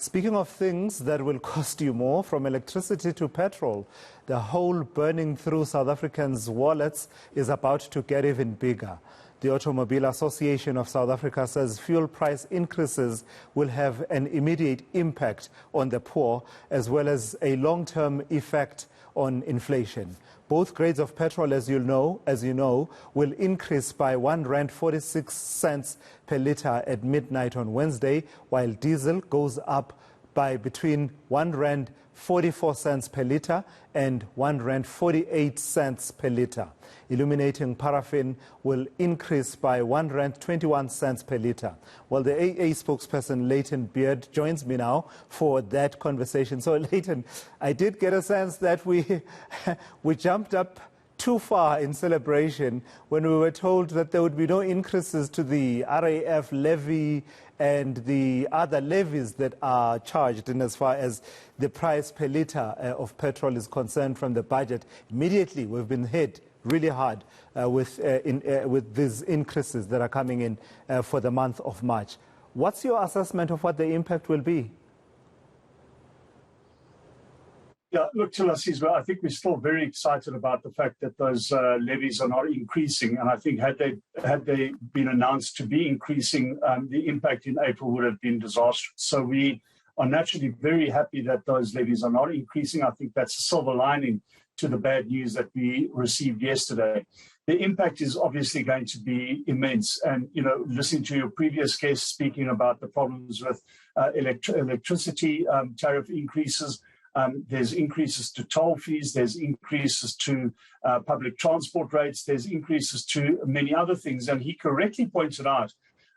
Speaking of things that will cost you more, from electricity to petrol, the hole burning through South Africans' wallets is about to get even bigger. The Automobile Association of South Africa says fuel price increases will have an immediate impact on the poor, as well as a long-term effect on inflation. Both grades of petrol, as you know, will increase by R1.46 per litre at midnight on Wednesday, while diesel goes up by between R1.44 per litre and R1.48 per litre. Illuminating paraffin will increase by R1.21 per litre. Well, the AA spokesperson, Layton Beard, joins me now for that conversation. So, Layton, I did get a sense that we jumped up too far in celebration when we were told that there would be no increases to the RAF levy and the other levies that are charged in as far as the price per litre of petrol is concerned from the budget. Immediately, we've been hit really hard with these increases that are coming in for the month of March. What's your assessment of what the impact will be? Yeah, look, Tulasizwe, I think we're still very excited about the fact that those levies are not increasing. And I think had they been announced to be increasing, the impact in April would have been disastrous. So we are naturally very happy that those levies are not increasing. I think that's a silver lining to the bad news that we received yesterday. The impact is obviously going to be immense. And, you know, listening to your previous guest speaking about the problems with electricity tariff increases, there's increases to toll fees, there's increases to public transport rates, there's increases to many other things. And he correctly pointed out,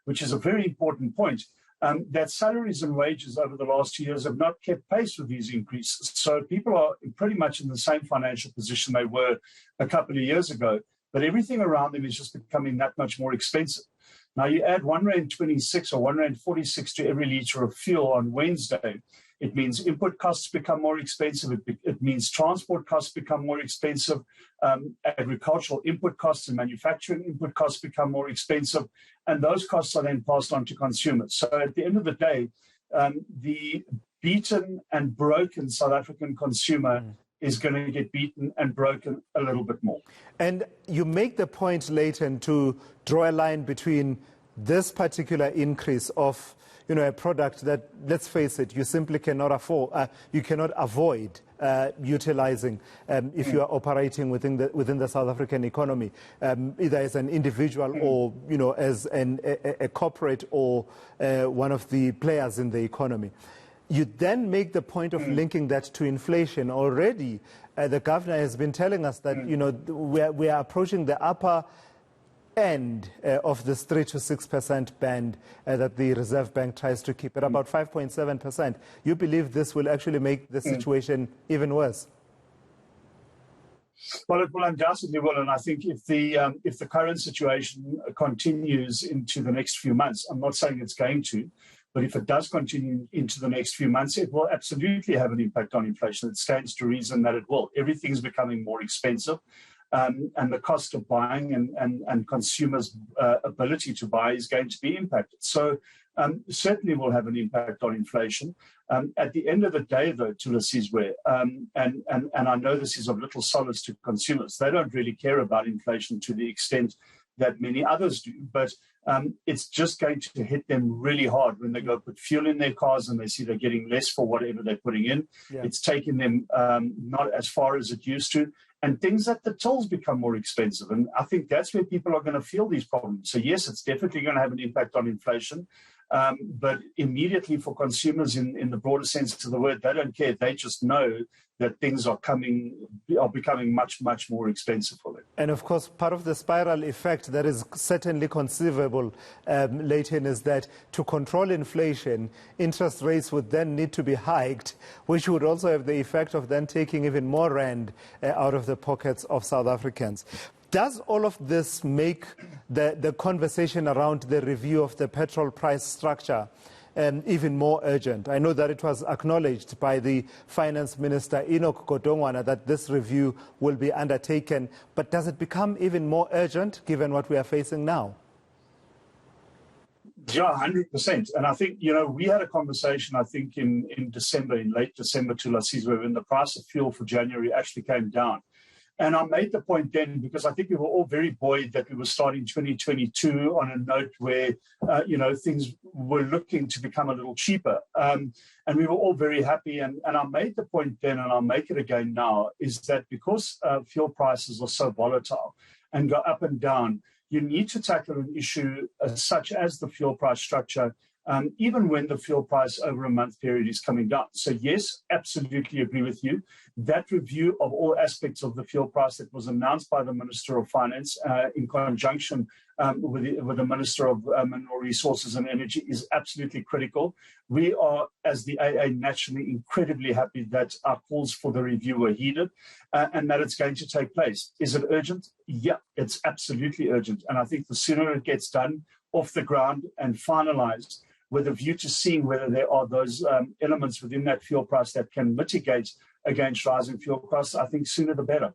which is a very important point, that salaries and wages over the last 2 years have not kept pace with these increases. So people are pretty much in the same financial position they were a couple of years ago, but everything around them is just becoming that much more expensive. Now, you add R1.26 or R1.46 to every litre of fuel on Wednesday, it means input costs become more expensive. It means transport costs become more expensive. Agricultural input costs and manufacturing input costs become more expensive. And those costs are then passed on to consumers. So at the end of the day, the beaten and broken South African consumer is going to get beaten and broken a little bit more. And you make the point, Layton, to draw a line between this particular increase of, you know, a product that, let's face it, you simply cannot afford, you cannot avoid utilizing if you are operating within the South African economy, either as an individual or, you know, as a corporate or one of the players in the economy. You then make the point of linking that to inflation. Already, the governor has been telling us that, you know, we are approaching the upper end of this 3 to 6% band that the Reserve Bank tries to keep at about 5.7%. You believe this will actually make the situation even worse? Well, it will undoubtedly will, and I think if the current situation continues into the next few months, I'm not saying it's going to, but if it does continue into the next few months, it will absolutely have an impact on inflation. It stands to reason that it will. Everything's becoming more expensive, and the cost of buying and consumers' ability to buy is going to be impacted. So certainly will have an impact on inflation. At the end of the day, though, Tulasizwe, and I know this is of little solace to consumers, they don't really care about inflation to the extent that many others do, but it's just going to hit them really hard when they go put fuel in their cars and they see they're getting less for whatever they're putting in. Yeah. It's taken them not as far as it used to, and things at the tills become more expensive. And I think that's where people are going to feel these problems. So yes, it's definitely going to have an impact on inflation. But immediately for consumers in the broader sense of the word, they don't care. They just know that things are becoming much, much more expensive for them. And of course, part of the spiral effect that is certainly conceivable, Layton, is that to control inflation, interest rates would then need to be hiked, which would also have the effect of then taking even more rand out of the pockets of South Africans. Does all of this make the conversation around the review of the petrol price structure even more urgent? I know that it was acknowledged by the Finance Minister, Enoch Godongwana, that this review will be undertaken. But does it become even more urgent given what we are facing now? Yeah, 100%. And I think, we had a conversation, I think, in December, in late December to Lasizwe, when the price of fuel for January actually came down. And I made the point then, because I think we were all very buoyed that we were starting 2022 on a note where, things were looking to become a little cheaper. And we were all very happy. And I made the point then, and I'll make it again now, is that because fuel prices are so volatile and go up and down, you need to tackle an issue such as the fuel price structure, even when the fuel price over a month period is coming down. So yes, absolutely agree with you. That review of all aspects of the fuel price that was announced by the Minister of Finance in conjunction with the Minister of Mineral Resources and Energy is absolutely critical. We are, as the AA, naturally incredibly happy that our calls for the review were heeded and that it's going to take place. Is it urgent? Yeah, it's absolutely urgent. And I think the sooner it gets done, off the ground and finalized, with a view to seeing whether there are those elements within that fuel price that can mitigate against rising fuel costs, I think sooner the better.